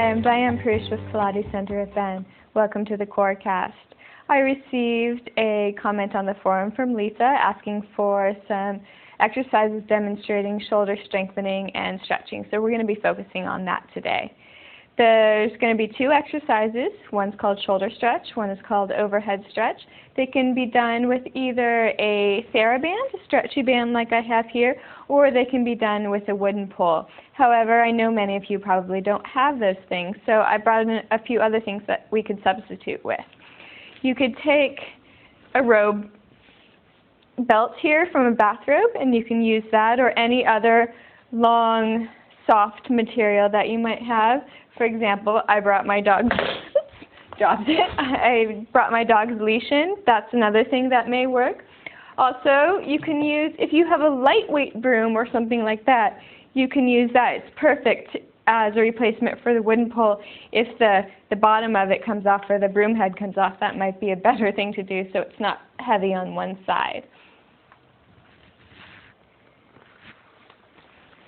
Hi, I'm Diane Prush with Pilates Center at Bend. Welcome to the Corecast. I received a comment on the forum from Lisa asking for some exercises demonstrating shoulder strengthening and stretching, so we're going to be focusing on that today. There's going to be two exercises. One's called shoulder stretch, one is called overhead stretch. They can be done with either a TheraBand, a stretchy band like I have here, or they can be done with a wooden pole. However, I know many of you probably don't have those things, so I brought in a few other things that we could substitute with. You could take a robe belt here from a bathrobe, and you can use that or any other long, soft material that you might have. For example, I brought my dog's dropped it. I brought my dog's leash in. That's another thing that may work. Also, you can use, if you have a lightweight broom or something like that, you can use that. It's perfect as a replacement for the wooden pole. If the bottom of it comes off or the broom head comes off, that might be a better thing to do so it's not heavy on one side.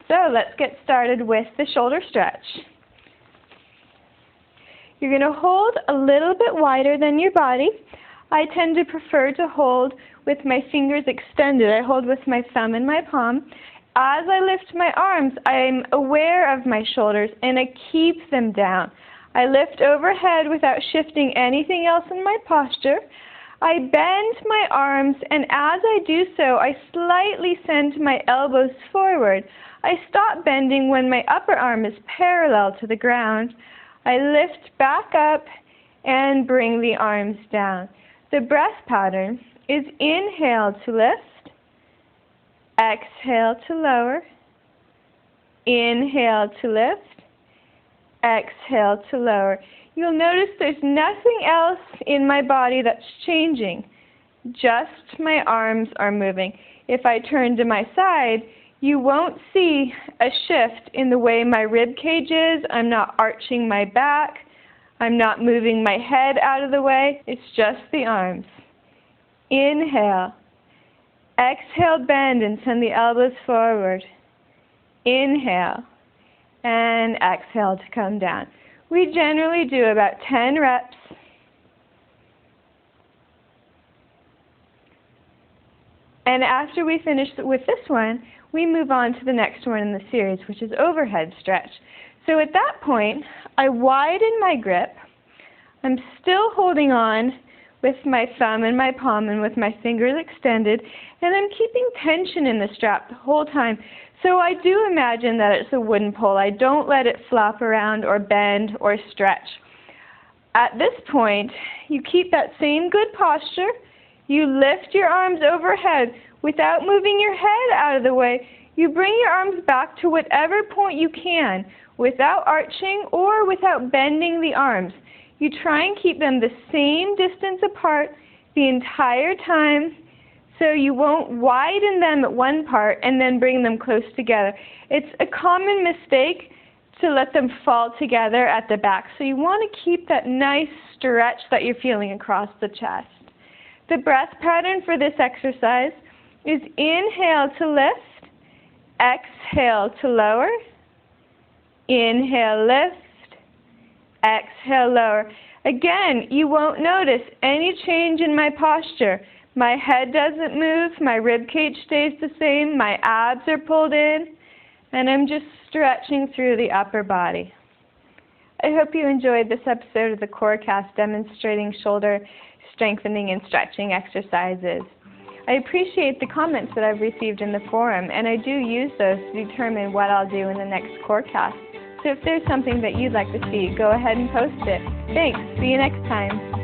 So let's get started with the shoulder stretch. You're going to hold a little bit wider than your body. I tend to prefer to hold with my fingers extended. I hold with my thumb and my palm. As I lift my arms, I'm aware of my shoulders and I keep them down. I lift overhead without shifting anything else in my posture. I bend my arms, and as I do so, I slightly send my elbows forward. I stop bending when my upper arm is parallel to the ground. I lift back up and bring the arms down. The breath pattern is inhale to lift, exhale to lower, inhale to lift, exhale to lower. You'll notice there's nothing else in my body that's changing, just my arms are moving. If I turn to my side, you won't see a shift in the way my rib cage is. I'm not arching my back. I'm not moving my head out of the way. It's just the arms. Inhale. Exhale, bend and send the elbows forward. Inhale. And exhale to come down. We generally do about 10 reps. And after we finish with this one, we move on to the next one in the series, which is overhead stretch. So at that point, I widen my grip. I'm still holding on with my thumb and my palm and with my fingers extended, and I'm keeping tension in the strap the whole time. So I do imagine that it's a wooden pole. I don't let it flop around or bend or stretch. At this point, you keep that same good posture. You lift your arms overhead without moving your head out of the way. You bring your arms back to whatever point you can without arching or without bending the arms. You try and keep them the same distance apart the entire time so you won't widen them at one part and then bring them close together. It's a common mistake to let them fall together at the back. So you want to keep that nice stretch that you're feeling across the chest. The breath pattern for this exercise is inhale to lift, exhale to lower, inhale, lift, exhale, lower. Again, you won't notice any change in my posture. My head doesn't move, my rib cage stays the same, my abs are pulled in, and I'm just stretching through the upper body. I hope you enjoyed this episode of the Corecast demonstrating shoulder strengthening and stretching exercises. I appreciate the comments that I've received in the forum, and I do use those to determine what I'll do in the next Corecast. So if there's something that you'd like to see, go ahead and post it. Thanks. See you next time.